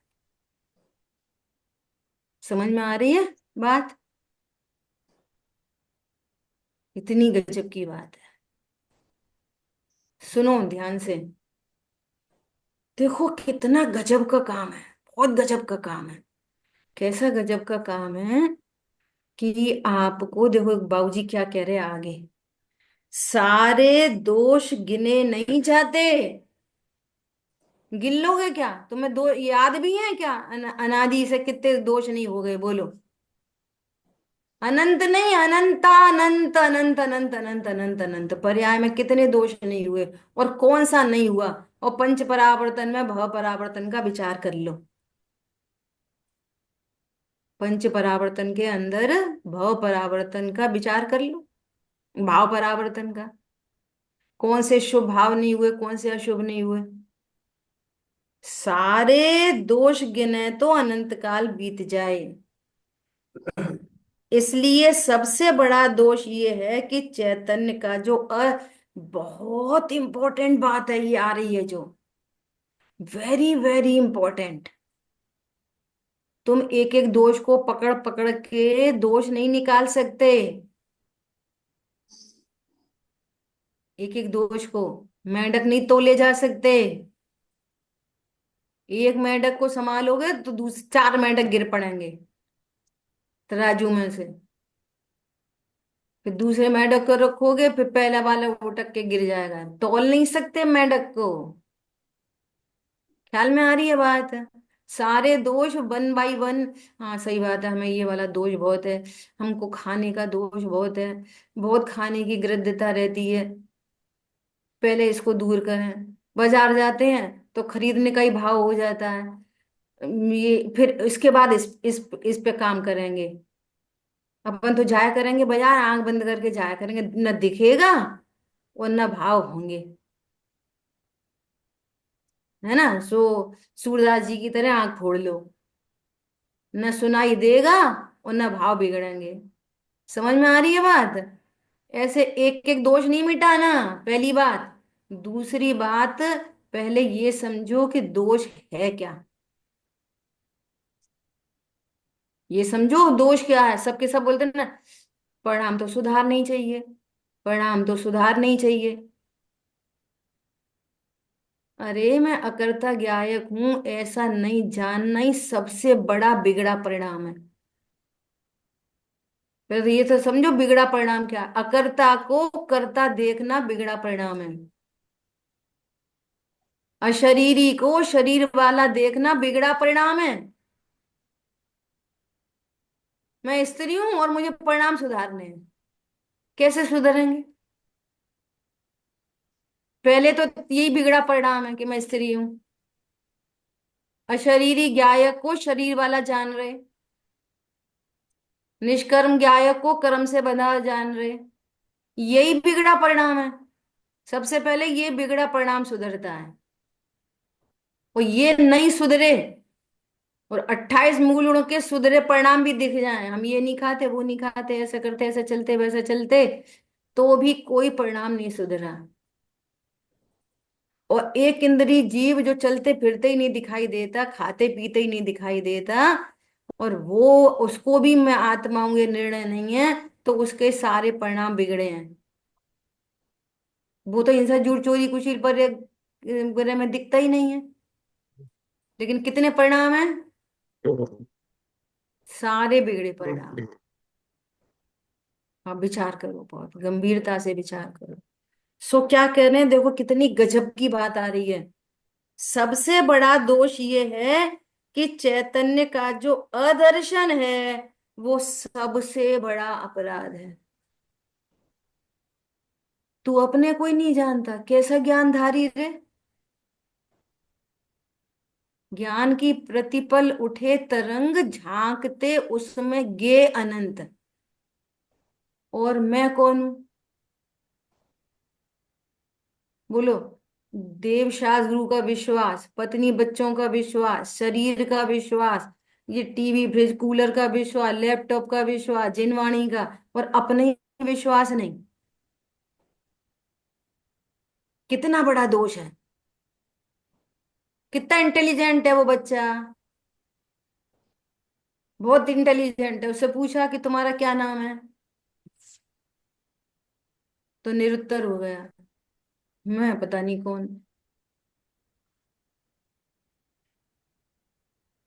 समझ में आ रही है बात? इतनी गजब की बात है। सुनो ध्यान से। देखो कितना गजब का काम है, बहुत गजब का काम है। कैसा गजब का काम है कि आपको देखो बाबूजी क्या कह रहे हैं आगे। सारे दोष गिने नहीं जाते, गिन लोगे क्या? तुम्हें दो याद भी है क्या? अनादि से कितने दोष नहीं हो गए, बोलो। अनंत नहीं, अनंता, अनंत अनंत अनंत अनंत अनंत अनंत पर्याय में कितने दोष नहीं हुए? और कौन सा नहीं हुआ? और पंच परावर्तन में भव परावर्तन का विचार कर लो। पंच परावर्तन के अंदर भव परावर्तन का विचार कर लो, भाव परावर्तन का। कौन से शुभ भाव नहीं हुए, कौन से अशुभ नहीं हुए? सारे दोष गिने तो अनंत काल बीत जाए। इसलिए सबसे बड़ा दोष ये है कि चैतन्य का जो बहुत इंपॉर्टेंट बात है, ये आ रही है जो वेरी वेरी इंपॉर्टेंट। तुम एक एक दोष को पकड़ पकड़ के दोष नहीं निकाल सकते। एक एक दोष को मेंढक नहीं तोले जा सकते। एक मेंढक को संभालोगे तो दूसरे चार मेंढक गिर पड़ेंगे तराजू में से। फिर दूसरे मेंढक को रखोगे, फिर पहला वाला उठक के गिर जाएगा। तौल नहीं सकते मेंढक को। ख्याल में आ रही है बात? सारे दोष वन बाई वन। हाँ सही बात है, हमें ये वाला दोष बहुत है, हमको खाने का दोष बहुत है, बहुत खाने की गृद्धता रहती है, पहले इसको दूर करें। बाजार जाते हैं तो खरीदने का ही भाव हो जाता है। ये फिर इसके बाद इस पे काम करेंगे। अपन तो जाया करेंगे बाजार, आंख बंद करके जाया करेंगे, न दिखेगा और न भाव होंगे, है ना? सूरदास जी की तरह आंख फोड़ लो, न सुनाई देगा और न भाव बिगड़ेंगे। समझ में आ रही है बात? ऐसे एक एक दोष नहीं मिटाना, पहली बात। दूसरी बात, पहले ये समझो कि दोष है क्या। ये समझो दोष क्या है। सबके सब बोलते हैं ना, परिणाम तो सुधार नहीं चाहिए, परिणाम तो सुधार नहीं चाहिए। अरे मैं अकर्ता ज्ञायक हूं, ऐसा नहीं जानना ही सबसे बड़ा बिगड़ा परिणाम है। फिर ये तो समझो बिगड़ा परिणाम क्या है। अकर्ता को कर्ता देखना बिगड़ा परिणाम है। अशरीरी को शरीर वाला देखना बिगड़ा परिणाम है। मैं स्त्री हूं और मुझे परिणाम सुधारने हैं। कैसे सुधरेंगे? पहले तो यही बिगड़ा परिणाम है कि मैं स्त्री हूं। अशरीरी ज्ञायक को शरीर वाला जान रहे, निष्कर्म ज्ञायक को कर्म से बंधा जान रहे, यही बिगड़ा परिणाम है। सबसे पहले ये बिगड़ा परिणाम सुधरता है। और ये नहीं सुधरे और 28 मूल गुणों के सुधरे परिणाम भी दिख जाए, हम ये नहीं खाते, वो नहीं खाते, ऐसा करते, ऐसा चलते, वैसा चलते, तो भी कोई परिणाम नहीं सुधरा। और एक इंद्रिय जीव जो चलते फिरते ही नहीं दिखाई देता, खाते पीते ही नहीं दिखाई देता, और वो उसको भी मैं आत्मा हूं ये निर्णय नहीं है, तो उसके सारे परिणाम बिगड़े हैं। वो तो हिंसा झूठ चोरी कुशील पर वगैरह में दिखता ही नहीं है, लेकिन कितने परिणाम हैं? सारे बिगड़े परिणाम। आप विचार करो, बहुत गंभीरता से विचार करो। सो क्या कह रहे हैं, देखो कितनी गजब की बात आ रही है। सबसे बड़ा दोष ये है कि चैतन्य का जो अदर्शन है वो सबसे बड़ा अपराध है। तू अपने को ही नहीं जानता, कैसा ज्ञानधारी रे। ज्ञान की प्रतिपल उठे तरंग, झांकते उसमें गे अनंत। और मैं कौन हूं? बोलो। देव शास्त्र गुरु का विश्वास, पत्नी बच्चों का विश्वास, शरीर का विश्वास, ये टीवी फ्रिज कूलर का विश्वास, लैपटॉप का विश्वास, जिनवाणी का, और अपने ही विश्वास नहीं। कितना बड़ा दोष है। कितना इंटेलिजेंट है वो बच्चा, बहुत इंटेलिजेंट है। उससे पूछा कि तुम्हारा क्या नाम है, तो निरुत्तर हो गया, मैं पता नहीं कौन।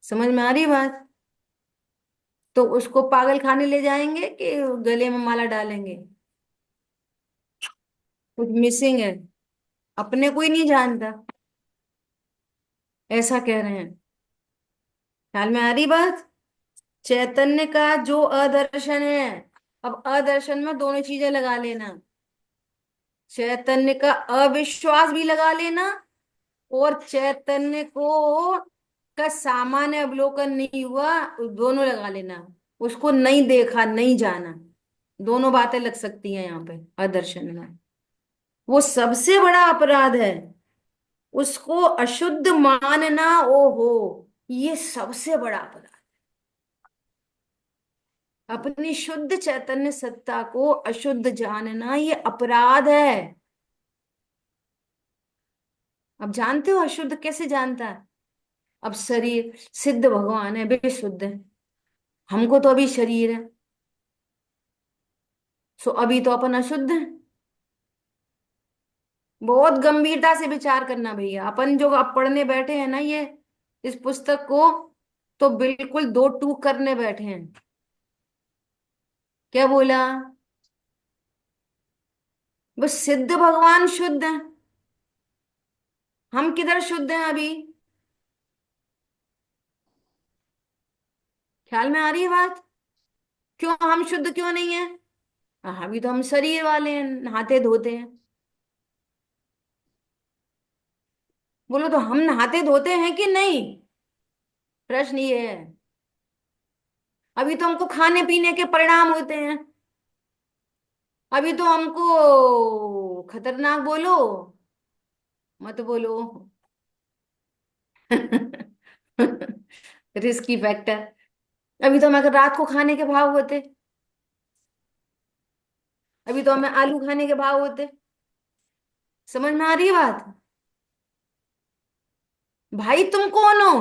समझ में आ रही बात? तो उसको पागल खाने ले जाएंगे कि गले में माला डालेंगे? कुछ मिसिंग है, अपने को ही नहीं जानता। ऐसा कह रहे हैं। ख्याल में आ रही बात? चैतन्य का जो अदर्शन है, अब अदर्शन में दोनों चीजें लगा लेना। चैतन्य का अविश्वास भी लगा लेना, और चैतन्य को का सामान्य अवलोकन नहीं हुआ, दोनों लगा लेना। उसको नहीं देखा, नहीं जाना, दोनों बातें लग सकती हैं यहाँ पे अदर्शन में। वो सबसे बड़ा अपराध है। उसको अशुद्ध मानना, ओहो, ये सबसे बड़ा अपराध। अपनी शुद्ध चैतन्य सत्ता को अशुद्ध जानना ये अपराध है। अब जानते हो अशुद्ध कैसे जानता है? अब शरीर सिद्ध भगवान है, बेशुद्ध है। हमको तो अभी शरीर है, सो अभी तो अपन अशुद्ध है। बहुत गंभीरता से विचार करना भैया। अपन जो अब पढ़ने बैठे हैं ना ये, इस पुस्तक को, तो बिल्कुल दो टूक करने बैठे हैं। क्या बोला? बस सिद्ध भगवान शुद्ध है, हम किधर शुद्ध हैं अभी? ख्याल में आ रही है बात? क्यों हम शुद्ध क्यों नहीं है? अभी तो हम शरीर वाले हैं, नहाते धोते हैं। बोलो तो हम नहाते धोते हैं कि नहीं? प्रश्न ये है। अभी तो हमको खाने पीने के परिणाम होते हैं। अभी तो हमको खतरनाक बोलो, मत बोलो। Risky factor. अभी तो हमें अगर रात को खाने के भाव होते, अभी तो हमें आलू खाने के भाव होते। समझ में आ रही है बात? भाई तुम कौन हो?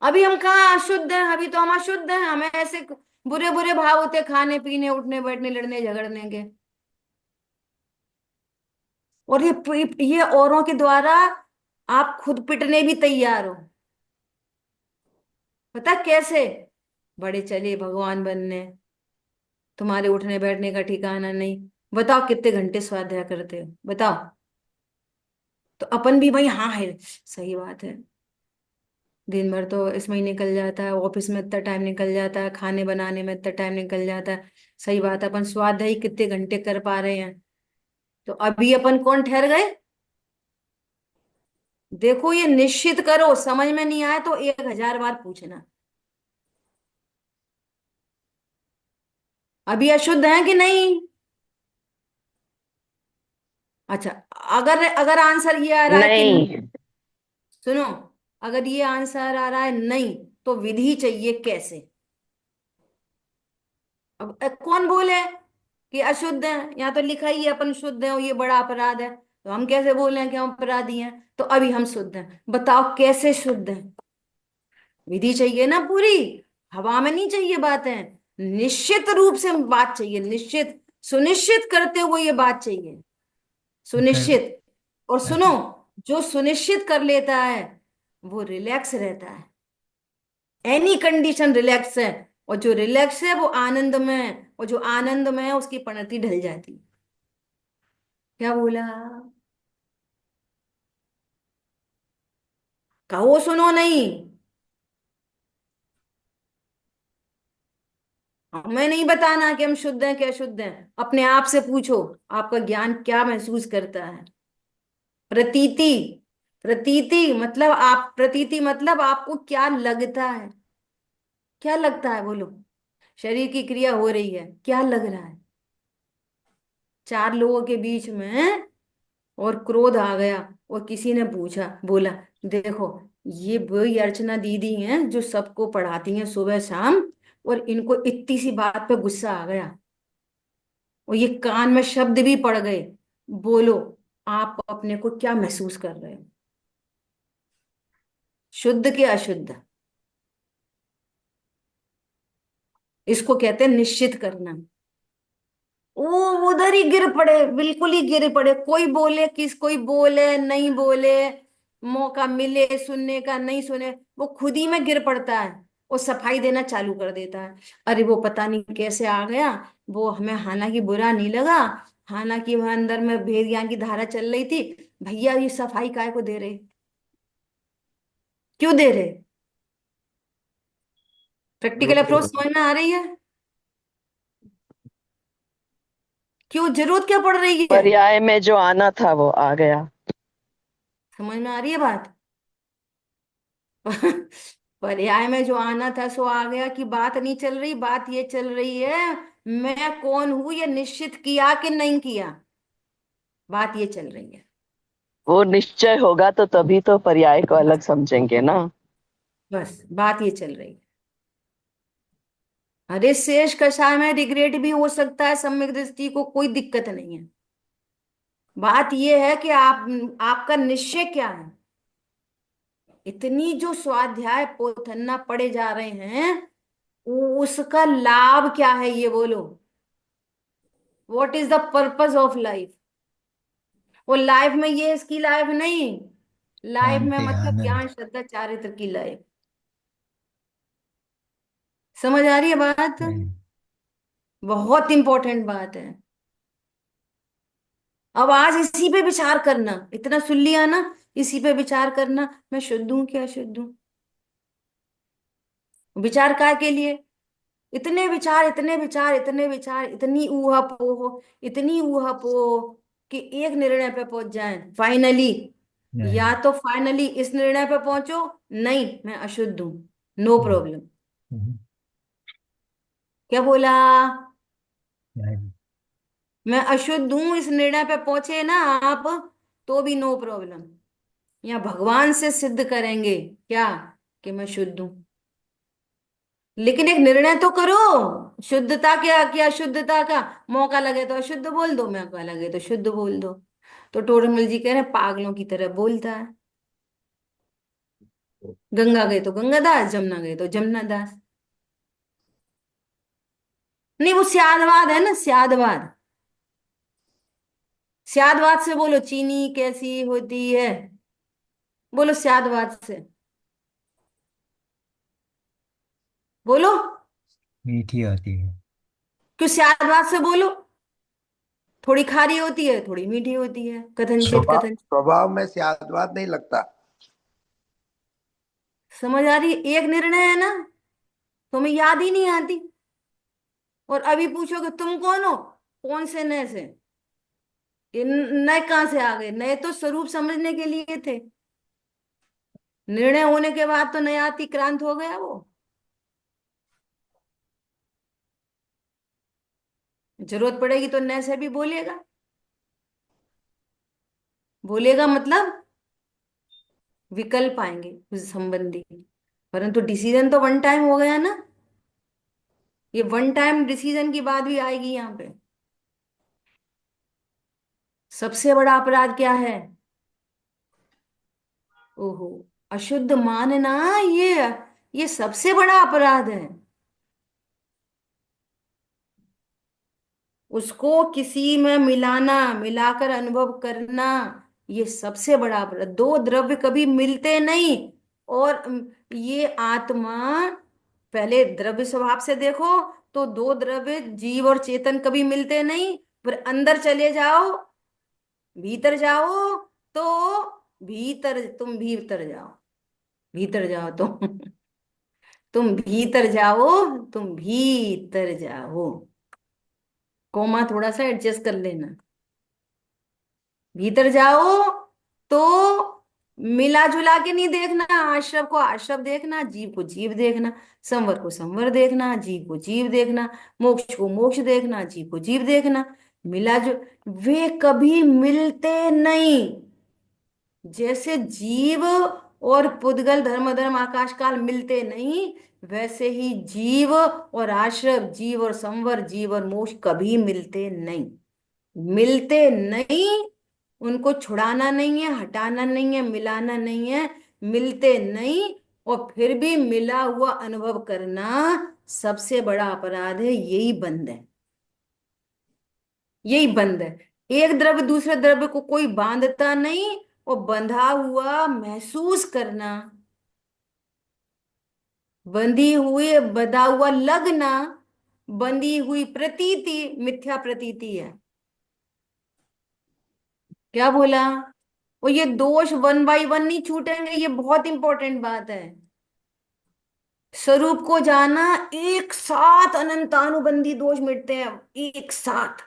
अभी हम कहाँ अशुद्ध हैं? अभी तो हम अशुद्ध हैं, हमें ऐसे बुरे बुरे भाव होते खाने पीने उठने बैठने लड़ने झगड़ने के। और ये औरों के द्वारा आप खुद पिटने भी तैयार हो। पता कैसे? बड़े चले भगवान बनने, तुम्हारे उठने बैठने का ठिकाना नहीं। बताओ कितने घंटे स्वाध्याय करते हो, बताओ। तो अपन भी भाई, हाँ है, सही बात है। दिन भर तो इसमें ही निकल जाता है, ऑफिस में इतना टाइम निकल जाता है, खाने बनाने में इतना टाइम निकल जाता है। सही बात है, अपन स्वाध्याय ही कितने घंटे कर पा रहे हैं? तो अभी अपन कौन ठहर गए? देखो ये निश्चित करो, समझ में नहीं आए तो 1000 बार पूछना। अभी अशुद्ध है कि नहीं? अच्छा, अगर अगर आंसर ये आ रहा है कि नहीं। सुनो, अगर ये आंसर आ रहा है नहीं, तो विधि चाहिए कैसे? अब कौन बोले कि अशुद्ध है? यहाँ तो लिखा ही है अपन शुद्ध है और ये बड़ा अपराध है, तो हम कैसे बोल रहे हैं कि हम अपराधी हैं? तो अभी हम शुद्ध हैं, बताओ कैसे शुद्ध हैं? विधि चाहिए ना पूरी, हवा में नहीं चाहिए बातें। निश्चित रूप से बात चाहिए, निश्चित, सुनिश्चित करते हुए ये बात चाहिए, फिर सुनिश्चित। और सुनो, ऐसा जो सुनिश्चित कर लेता है वो रिलैक्स रहता है, एनी कंडीशन रिलैक्स है। और जो रिलैक्स है वो आनंद में है, और जो आनंद में है उसकी पनौती ढल जाती है। क्या बोला? कहो सुनो नहीं। हमें नहीं बताना कि हम शुद्ध हैं क्या शुद्ध हैं, अपने आप से पूछो, आपका ज्ञान क्या महसूस करता है? प्रतीति, प्रतीति मतलब आप, प्रतीति मतलब आपको क्या लगता है? क्या लगता है बोलो? शरीर की क्रिया हो रही है, क्या लग रहा है? चार लोगों के बीच में और क्रोध आ गया, और किसी ने पूछा, बोला, देखो, ये वही अर्चना दीदी हैं जो सबको पढ़ाती हैं सुबह शाम, और इनको इतनी सी बात पे गुस्सा आ गया, और ये कान में शब्द भी पड़ गए। बोलो, आप अपने को क्या महसूस कर रहे हो? शुद्ध के अशुद्ध? इसको कहते हैं निश्चित करना। वो उधर ही गिर पड़े, बिल्कुल ही गिर पड़े। कोई बोले, कोई बोले नहीं बोले, मौका मिले सुनने का नहीं सुने, वो खुद ही में गिर पड़ता है और सफाई देना चालू कर देता है। अरे वो पता नहीं कैसे आ गया, वो हमें हालांकि बुरा नहीं लगा, हालांकि वहां अंदर में भेद ज्ञान की धारा चल रही थी। भैया ये सफाई काय को दे रहे? क्यों दे रहे? प्रैक्टिकल जरूरत अप्रोच है। समझ में आ रही है? क्यों, जरूरत क्या पड़ रही है? पर्याय में जो आना था वो आ गया। समझ में आ रही है बात? पर्याय में जो आना था सो आ गया की बात नहीं चल रही, बात ये चल रही है मैं कौन हूं ये निश्चित किया कि नहीं किया, बात ये चल रही है। वो निश्चय होगा तो तभी तो पर्याय को अलग समझेंगे ना। बस बात ये चल रही है। अरे शेष कषाय में रिग्रेट भी हो सकता है, सम्यक दृष्टि को कोई दिक्कत नहीं है। बात ये है कि आपका निश्चय क्या है। इतनी जो स्वाध्याय पोथन्ना पढ़े जा रहे हैं उसका लाभ क्या है ये बोलो। What is the purpose of life? वो लाइफ में ये इसकी लाइफ नहीं, लाइफ में शांति मतलब आनंद। ज्ञान श्रद्धा चारित्र की लाइफ। समझ आ रही है बात? नहीं। बहुत इंपॉर्टेंट बात है। अब आज इसी पे विचार करना, इतना सुन लिया ना, इसी पे विचार करना, मैं शुद्ध हूं क्या अशुद्ध हूं। विचार काय के लिए? इतने विचार, इतने विचार, इतने विचार, इतनी ऊहापोह, इतनी ऊहापोह कि एक निर्णय पे पहुंच जाएं फाइनली। नहीं। या तो फाइनली इस निर्णय पे पहुंचो, नहीं मैं अशुद्ध हूं, नो हम्म, प्रॉब्लम। हम्म, क्या बोला? नहीं। मैं अशुद्ध हूं इस निर्णय पे पहुंचे ना आप, तो भी नो प्रॉब्लम। या भगवान से सिद्ध करेंगे क्या कि मैं शुद्ध हूं। लेकिन एक निर्णय तो करो, शुद्धता क्या क्या अशुद्धता का। मौका लगे तो अशुद्ध बोल दो, मौका लगे तो शुद्ध बोल दो। तो टोडरमल जी कह रहे हैं पागलों की तरह बोलता है। गंगा गए तो गंगादास, जमुना गए तो जमुना दास। नहीं वो स्यादवाद है ना, स्यादवाद। स्यादवाद से बोलो चीनी कैसी होती है, बोलो स्यादवाद से, बोलो। मीठी होती है। क्यों स्यादवाद से बोलो। थोड़ी खारी होती है, थोड़ी मीठी होती है, कथनचित स्वभाव कथनचित। स्वभाव में स्यादवाद नहीं लगता। समझ आ रही है? एक निर्णय है ना, तुम्हें याद ही नहीं आती। और अभी पूछोगे तुम कौन हो, कौन से नए से, ये नए कहाँ से आ गए? नए तो स्वरूप समझने के लिए थे, निर्णय होने के बाद तो नया अतिक्रांत हो गया वो। जरूरत पड़ेगी तो नए से भी बोलेगा, बोलेगा मतलब विकल्प आएंगे उस संबंधी। परंतु डिसीजन तो वन टाइम हो गया ना, ये वन टाइम डिसीजन की बात भी आएगी यहाँ पे। सबसे बड़ा अपराध क्या है? ओहो, अशुद्ध मानना, ये सबसे बड़ा अपराध है। उसको किसी में मिलाना, मिलाकर अनुभव करना, ये सबसे बड़ा अपराध। दो द्रव्य कभी मिलते नहीं। और ये आत्मा, पहले द्रव्य स्वभाव से देखो तो दो द्रव्य जीव और चेतन कभी मिलते नहीं। पर अंदर चले जाओ, भीतर जाओ, तो भीतर, तुम भीतर जाओ, भीतर जाओ तुम भीतर जाओ, तुम भीतर जाओ। कोमा थोड़ा सा एडजस्ट कर लेना। भीतर जाओ तो मिला जुला के नहीं देखना, आश्रव को आश्रव देखना, जीव को जीव देखना, संवर को संवर देखना, जीव को जीव देखना, मोक्ष को मोक्ष देखना, जीव को जीव देखना। मिला जो, वे कभी मिलते नहीं। जैसे जीव और पुद्गल धर्म धर्म आकाश काल मिलते नहीं, वैसे ही जीव और आश्रव, जीव और संवर, जीव और मोक्ष कभी मिलते नहीं। मिलते नहीं। उनको छुड़ाना नहीं है, हटाना नहीं है, मिलाना नहीं है, मिलते नहीं। और फिर भी मिला हुआ अनुभव करना सबसे बड़ा अपराध है, यही बंद है, यही बंद है। एक द्रव्य दूसरे द्रव्य को कोई बांधता नहीं, और बंधा हुआ महसूस करना, बंधी हुई बंधा हुआ लगना, बंधी हुई प्रतीति मिथ्या प्रतीति है। क्या बोला? और ये दोष 1 बाय 1 नहीं छूटेंगे, ये बहुत इंपॉर्टेंट बात है। स्वरूप को जाना, एक साथ अनंतानुबंधी दोष मिटते हैं, एक साथ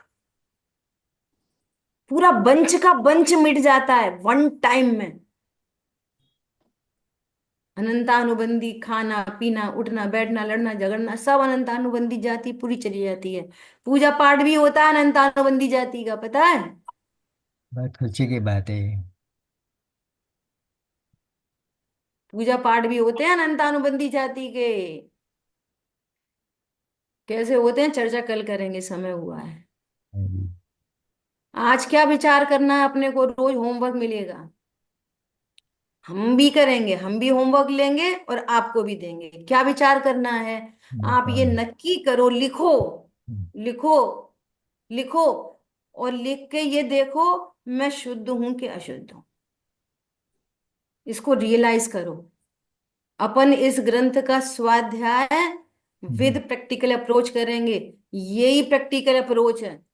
पूरा बंच का बंच मिट जाता है 1 टाइम में। अनंतानुबंधी खाना पीना उठना बैठना लड़ना झगड़ना सब अनंतानुबंधी जाति पूरी चली जाती है। पूजा पाठ भी होता है अनंतानुबंधी जाति का, पता है? बहुत खुशी की बात है ये। पूजा पाठ भी होते हैं अनंतानुबंधी जाति के। कैसे होते हैं चर्चा कल करेंगे, समय हुआ है। हाँ जी। आज क्या विचार करना है अपने को, रोज होमवर्क मिलेगा, हम भी करेंगे, हम भी होमवर्क लेंगे और आपको भी देंगे। क्या विचार करना है? आप ये बताओ। नक्की करो, लिखो, हम्म, लिखो, लिखो, और लिख के ये देखो, मैं शुद्ध हूं कि अशुद्ध हूं, इसको रियलाइज करो। अपन इस ग्रंथ का स्वाध्याय विद हम्म, प्रैक्टिकल अप्रोच करेंगे। यही प्रैक्टिकल अप्रोच है।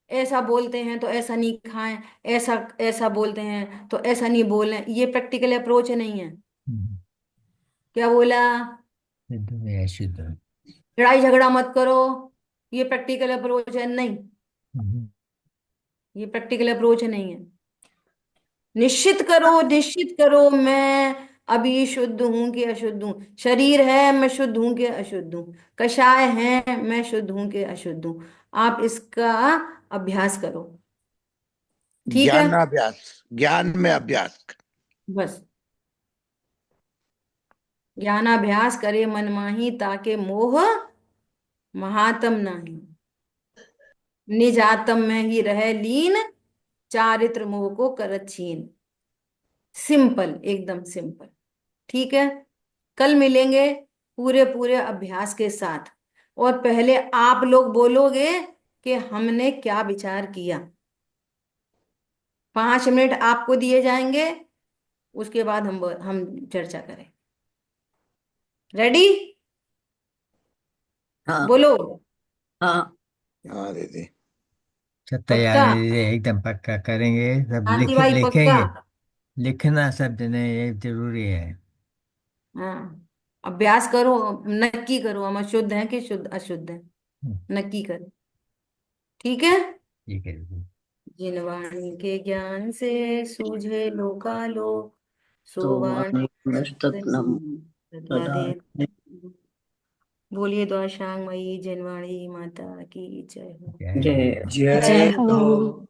ऐसा बोलते हैं तो ऐसा नहीं खाएं, ऐसा ऐसा बोलते हैं तो ऐसा नहीं बोलें, ये प्रैक्टिकल अप्रोच नहीं है। हम्म, क्या बोला? शुद्ध में अशुद्ध। लड़ाई झगड़ा मत करो, ये प्रैक्टिकल अप्रोच है नहीं। हम्म, ये प्रैक्टिकल अप्रोच नहीं है। निश्चित करो, निश्चित करो, मैं अभी शुद्ध हूं कि अशुद्ध हूं। शरीर है, मैं शुद्ध हूं कि अशुद्ध हूं। कषाय है, मैं शुद्ध हूं कि अशुद्ध हूं। आप इसका अभ्यास करो, ठीक है? ज्ञानाभ्यास, ज्ञान में अभ्यास। बस ज्ञानाभ्यास करे मन माही, ताके मोह महात्म नाही। निज आत्म में ही रहे लीन, चारित्र मोह को करत छीन। सिंपल, एकदम सिंपल। ठीक है, कल मिलेंगे पूरे पूरे अभ्यास के साथ। और पहले आप लोग बोलोगे कि हमने क्या विचार किया। 5 मिनट आपको दिए जाएंगे, उसके बाद हम चर्चा करें। रेडी? हाँ बोलो। हाँ हाँ दीदी। सब तैयार पक्का? है दीदी, एकदम पक्का करेंगे। सब शांति भाई पक्का? लिखेंगे। लिखना शब्द ने ये जरूरी है। हाँ, अभ्यास करो, नक्की करो हम अशुद्ध हैं कि शुद्ध अशुद्ध हैं, हम्म, नक्की करो। ठीक है। ठीक है दीदी। जिन वाणी के ज्ञान से सूझे लोकालोक, सो तो वाणी वाणीस्तत्नम सदा सदा दे। बोलिए द्वाशांग मई जनवाणी माता की जय हो। जय हो। जय जय जय हो। हो।